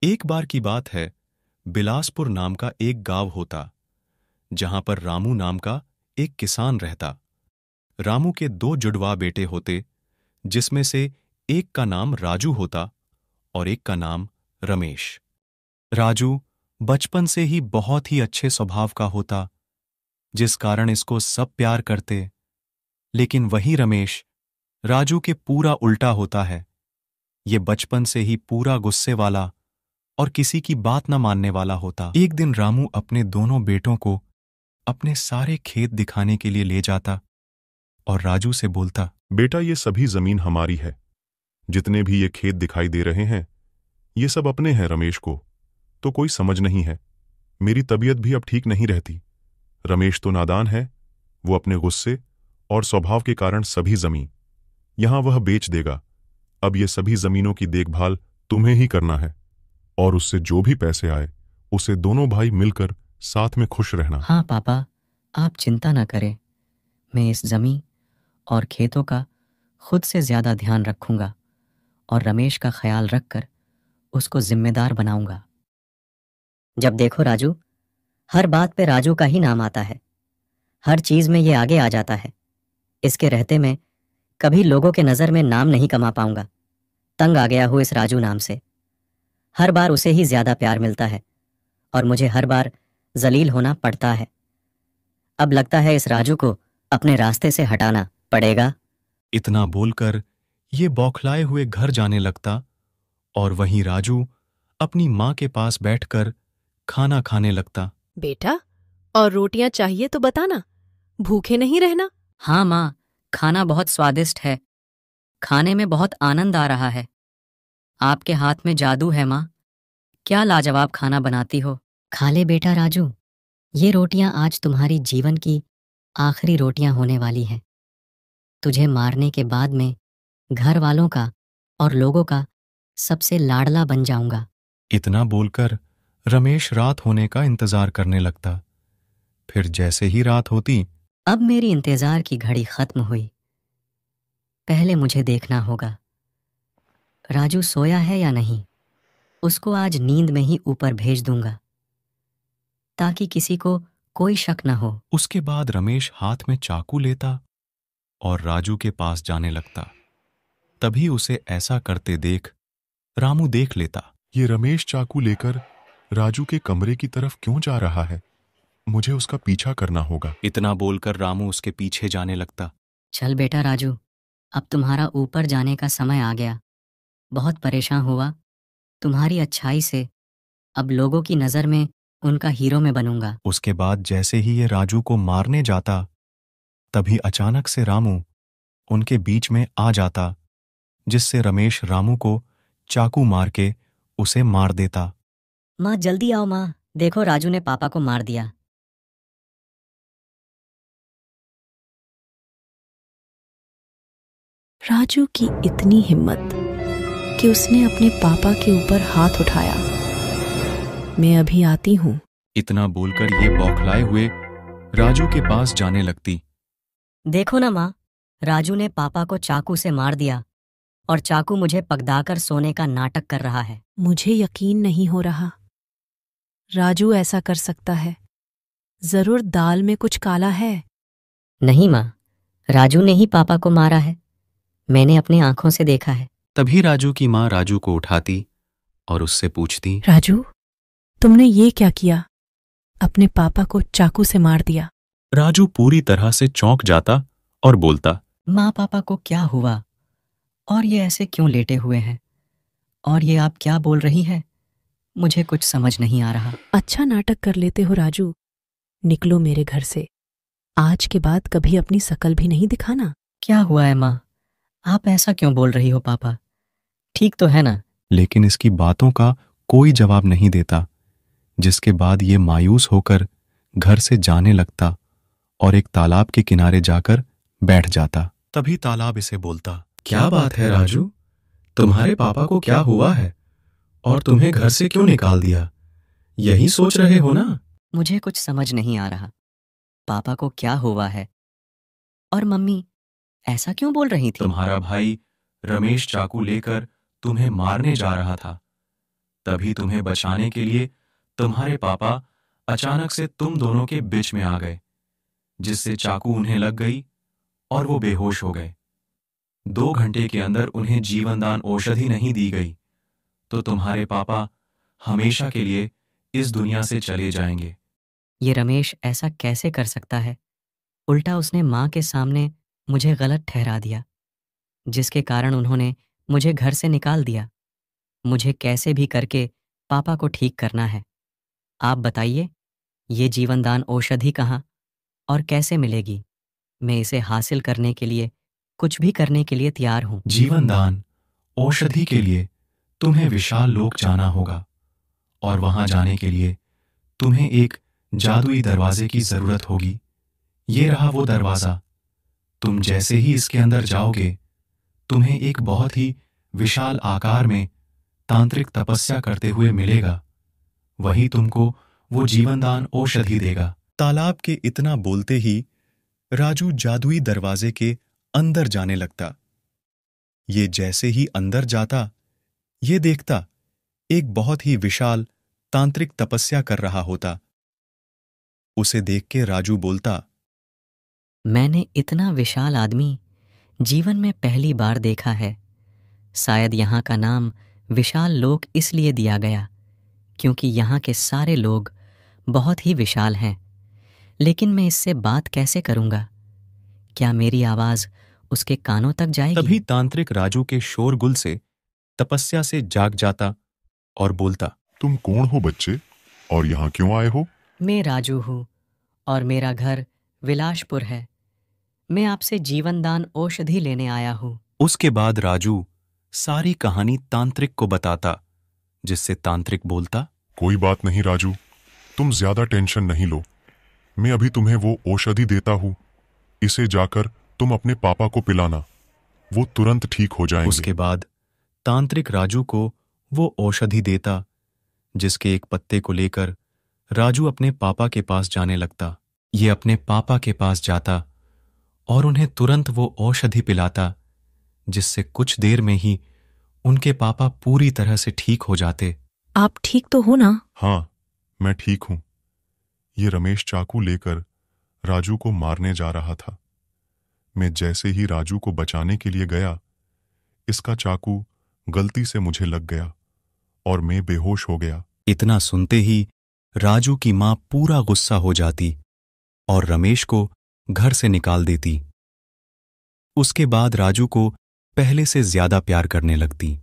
एक बार की बात है, बिलासपुर नाम का एक गांव होता, जहां पर रामू नाम का एक किसान रहता। रामू के दो जुड़वा बेटे होते, जिसमें से एक का नाम राजू होता और एक का नाम रमेश। राजू बचपन से ही बहुत ही अच्छे स्वभाव का होता, जिस कारण इसको सब प्यार करते। लेकिन वही रमेश राजू के पूरा उल्टा होता है। ये बचपन से ही पूरा गुस्से वाला और किसी की बात न मानने वाला होता। एक दिन रामू अपने दोनों बेटों को अपने सारे खेत दिखाने के लिए ले जाता और राजू से बोलता, बेटा, ये सभी जमीन हमारी है। जितने भी ये खेत दिखाई दे रहे हैं, ये सब अपने हैं। रमेश को तो कोई समझ नहीं है। मेरी तबीयत भी अब ठीक नहीं रहती। रमेश तो नादान है, वो अपने गुस्से और स्वभाव के कारण सभी जमीन यहां वह बेच देगा। अब ये सभी जमीनों की देखभाल तुम्हें ही करना है, और उससे जो भी पैसे आए उसे दोनों भाई मिलकर साथ में खुश रहना। हाँ पापा, आप चिंता न करें। मैं इस जमीन और खेतों का खुद से ज्यादा ध्यान रखूंगा और रमेश का ख्याल रखकर उसको जिम्मेदार बनाऊंगा। जब देखो राजू, हर बात पे राजू का ही नाम आता है। हर चीज में ये आगे आ जाता है। इसके रहते मैं कभी लोगों के नजर में नाम नहीं कमा पाऊंगा। तंग आ गया हूं इस राजू नाम से। हर बार उसे ही ज्यादा प्यार मिलता है और मुझे हर बार जलील होना पड़ता है। अब लगता है इस राजू को अपने रास्ते से हटाना पड़ेगा। इतना बोलकर ये बौखलाए हुए घर जाने लगता और वहीं राजू अपनी माँ के पास बैठकर खाना खाने लगता। बेटा, और रोटियां चाहिए तो बताना, भूखे नहीं रहना। हाँ माँ, खाना बहुत स्वादिष्ट है। खाने में बहुत आनंद आ रहा है। आपके हाथ में जादू है माँ। क्या लाजवाब खाना बनाती हो। खा ले बेटा राजू, ये रोटियां आज तुम्हारी जीवन की आखिरी रोटियां होने वाली हैं। तुझे मारने के बाद में घर वालों का और लोगों का सबसे लाडला बन जाऊंगा। इतना बोलकर रमेश रात होने का इंतजार करने लगता। फिर जैसे ही रात होती, अब मेरी इंतजार की घड़ी खत्म हुई। पहले मुझे देखना होगा राजू सोया है या नहीं। उसको आज नींद में ही ऊपर भेज दूंगा ताकि किसी को कोई शक न हो। उसके बाद रमेश हाथ में चाकू लेता और राजू के पास जाने लगता। तभी उसे ऐसा करते देख रामू देख लेता। ये रमेश चाकू लेकर राजू के कमरे की तरफ क्यों जा रहा है? मुझे उसका पीछा करना होगा। इतना बोलकर रामू उसके पीछे जाने लगता। चल बेटा राजू, अब तुम्हारा ऊपर जाने का समय आ गया। बहुत परेशान हुआ। तुम्हारी अच्छाई से अब लोगों की नजर में उनका हीरो में बनूंगा। उसके बाद जैसे ही ये राजू को मारने जाता, तभी अचानक से रामू उनके बीच में आ जाता, जिससे रमेश रामू को चाकू मार के उसे मार देता। माँ जल्दी आओ माँ, देखो राजू ने पापा को मार दिया। राजू की इतनी हिम्मत कि उसने अपने पापा के ऊपर हाथ उठाया। मैं अभी आती हूँ। इतना बोलकर ये बौखलाए हुए राजू के पास जाने लगती। देखो ना माँ, राजू ने पापा को चाकू से मार दिया और चाकू मुझे पगदाकर सोने का नाटक कर रहा है। मुझे यकीन नहीं हो रहा राजू ऐसा कर सकता है। जरूर दाल में कुछ काला है। नहीं माँ, राजू ने ही पापा को मारा है। मैंने अपनी आंखों से देखा है। तभी राजू की माँ राजू को उठाती और उससे पूछती, राजू, तुमने ये क्या किया? अपने पापा को चाकू से मार दिया। राजू पूरी तरह से चौंक जाता और बोलता, माँ पापा को क्या हुआ और ये ऐसे क्यों लेटे हुए हैं? और ये आप क्या बोल रही हैं? मुझे कुछ समझ नहीं आ रहा। अच्छा नाटक कर लेते हो राजू। निकलो मेरे घर से। आज के बाद कभी अपनी शकल भी नहीं दिखाना। क्या हुआ है माँ? आप ऐसा क्यों बोल रही हो पापा? ठीक तो है ना? लेकिन इसकी बातों का कोई जवाब नहीं देता, जिसके बाद ये मायूस होकर घर से जाने लगता और एक तालाब के किनारे जाकर बैठ जाता। तभी तालाब इसे बोलता, क्या बात है राजू, तुम्हारे पापा को क्या हुआ है और तुम्हें घर से क्यों निकाल दिया? यही सोच रहे हो ना? मुझे कुछ समझ नहीं आ रहा। पापा को क्या हुआ है और मम्मी ऐसा क्यों बोल रही थी? तुम्हारा भाई रमेश चाकू लेकर तुम्हें मारने जा रहा था। तभी तुम्हें बचाने के लिए तुम्हारे पापा अचानक से तुम दोनों के बीच में आ गए, जिससे चाकू उन्हें लग गई और वो बेहोश हो गए। 2 घंटे के अंदर उन्हें जीवनदान औषधि नहीं दी गई तो तुम्हारे पापा हमेशा के लिए इस दुनिया से चले जाएंगे। ये रमेश ऐसा कैसे कर सकता है? उल्टा उसने माँ के सामने मुझे गलत ठहरा दिया, जिसके कारण उन्होंने मुझे घर से निकाल दिया। मुझे कैसे भी करके पापा को ठीक करना है। आप बताइए, ये जीवनदान औषधि कहाँ और कैसे मिलेगी? मैं इसे हासिल करने के लिए कुछ भी करने के लिए तैयार हूँ। जीवनदान औषधि के लिए तुम्हें विशाल लोक जाना होगा और वहां जाने के लिए तुम्हें एक जादुई दरवाजे की जरूरत होगी। ये रहा वो दरवाजा। तुम जैसे ही इसके अंदर जाओगे, तुम्हें एक बहुत ही विशाल आकार में तांत्रिक तपस्या करते हुए मिलेगा। वही तुमको वो जीवनदान औषधि देगा। तालाब के इतना बोलते ही राजू जादुई दरवाजे के अंदर जाने लगता। ये जैसे ही अंदर जाता, ये देखता एक बहुत ही विशाल तांत्रिक तपस्या कर रहा होता। उसे देख के राजू बोलता, मैंने इतना विशाल आदमी जीवन में पहली बार देखा है। शायद यहाँ का नाम विशाल लोक इसलिए दिया गया क्योंकि यहाँ के सारे लोग बहुत ही विशाल हैं। लेकिन मैं इससे बात कैसे करूँगा? क्या मेरी आवाज़ उसके कानों तक जाएगी? तभी तांत्रिक राजू के शोरगुल से तपस्या से जाग जाता और बोलता, तुम कौन हो बच्चे, और यहाँ क्यों आए हो? मैं राजू हूँ और मेरा घर विलासपुर है। मैं आपसे जीवनदान औषधि लेने आया हूँ। उसके बाद राजू सारी कहानी तांत्रिक को बताता, जिससे तांत्रिक बोलता, कोई बात नहीं राजू, तुम ज्यादा टेंशन नहीं लो। मैं अभी तुम्हें वो औषधि देता हूँ। इसे जाकर तुम अपने पापा को पिलाना, वो तुरंत ठीक हो जाएंगे। उसके बाद तांत्रिक राजू को वो औषधि देता, जिसके एक पत्ते को लेकर राजू अपने पापा के पास जाने लगता। ये अपने पापा के पास जाता और उन्हें तुरंत वो औषधि पिलाता, जिससे कुछ देर में ही उनके पापा पूरी तरह से ठीक हो जाते। आप ठीक तो हो ना? हाँ, मैं ठीक हूं। ये रमेश चाकू लेकर राजू को मारने जा रहा था। मैं जैसे ही राजू को बचाने के लिए गया, इसका चाकू गलती से मुझे लग गया और मैं बेहोश हो गया। इतना सुनते ही राजू की मां पूरा गुस्सा हो जाती और रमेश को घर से निकाल देती। उसके बाद राजू को पहले से ज्यादा प्यार करने लगती।